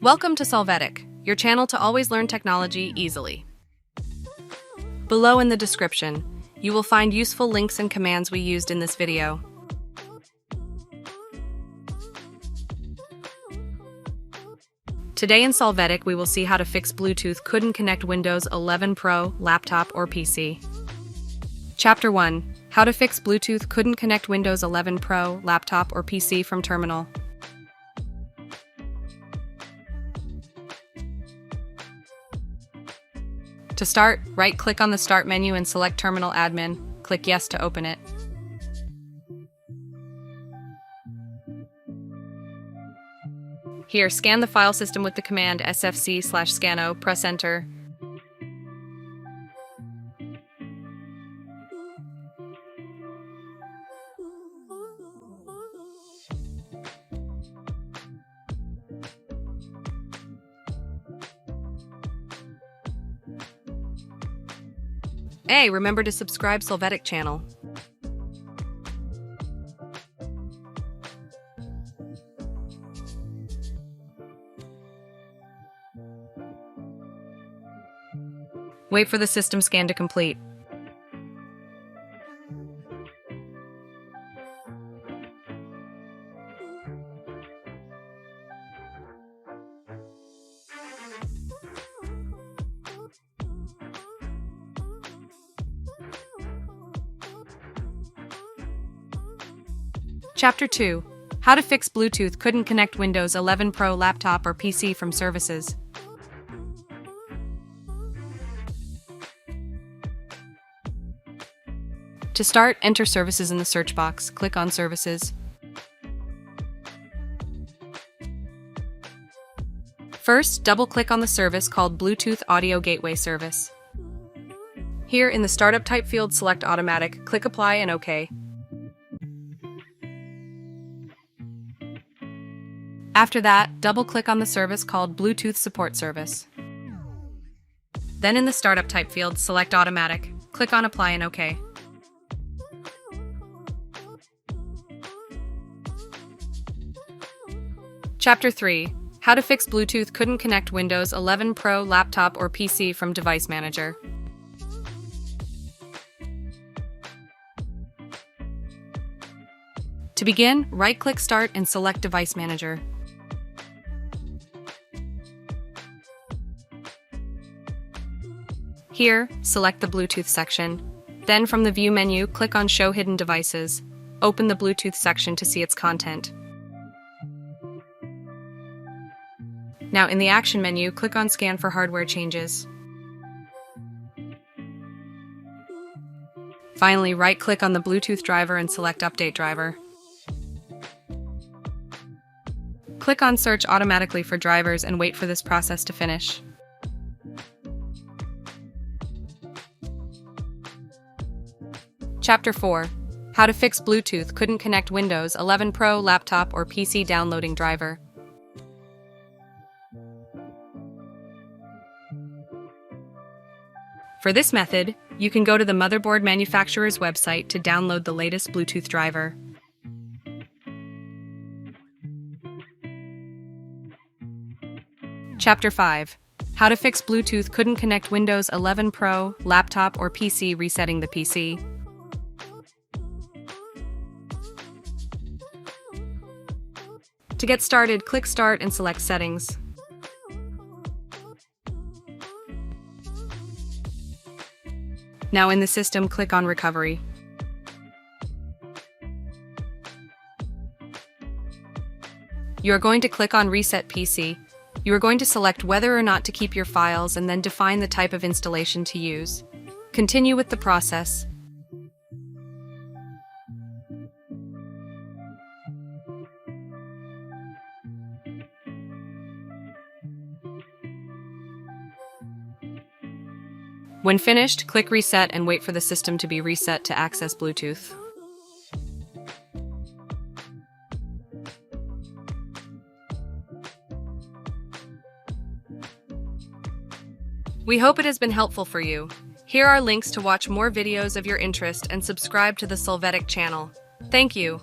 Welcome to Solvetic, your channel to always learn technology easily. Below in the description, you will find useful links and commands we used in this video. Today in Solvetic, we will see how to fix Bluetooth couldn't connect Windows 11 Pro, laptop, or PC. Chapter 1. How to fix Bluetooth couldn't connect Windows 11 Pro, laptop, or PC from terminal. To start, right-click on the Start menu and select Terminal Admin. Click Yes to open it. Here, scan the file system with the command sfc/scanO, press Enter. Hey, remember to subscribe Solvetic channel. Wait for the system scan to complete. Chapter 2. How to fix Bluetooth couldn't connect Windows 11 Pro, laptop, or PC from services. To start, enter Services in the search box. Click on Services. First, double-click on the service called Bluetooth Audio Gateway Service. Here, in the Startup Type field, select Automatic, click Apply and OK. After that, double-click on the service called Bluetooth Support Service. Then in the Startup Type field, select Automatic, click on Apply and OK. Chapter 3. How to fix Bluetooth couldn't connect Windows 11 Pro, laptop, or PC from Device Manager. To begin, right-click Start and select Device Manager. Here, select the Bluetooth section. Then from the View menu, click on Show Hidden Devices. Open the Bluetooth section to see its content. Now in the Action menu, click on Scan for hardware changes. Finally, right-click on the Bluetooth driver and select Update Driver. Click on Search automatically for drivers and wait for this process to finish. Chapter 4. How to fix Bluetooth couldn't connect Windows 11 Pro, laptop, or PC downloading driver. For this method, you can go to the motherboard manufacturer's website to download the latest Bluetooth driver. Chapter 5. How to fix Bluetooth couldn't connect Windows 11 Pro, laptop, or PC resetting the PC. To get started, click Start and select Settings. Now in the system, click on Recovery. You are going to click on Reset PC. You are going to select whether or not to keep your files and then define the type of installation to use. Continue with the process. When finished, click Reset and wait for the system to be reset to access Bluetooth. We hope it has been helpful for you. Here are links to watch more videos of your interest and subscribe to the Solvetic channel. Thank you.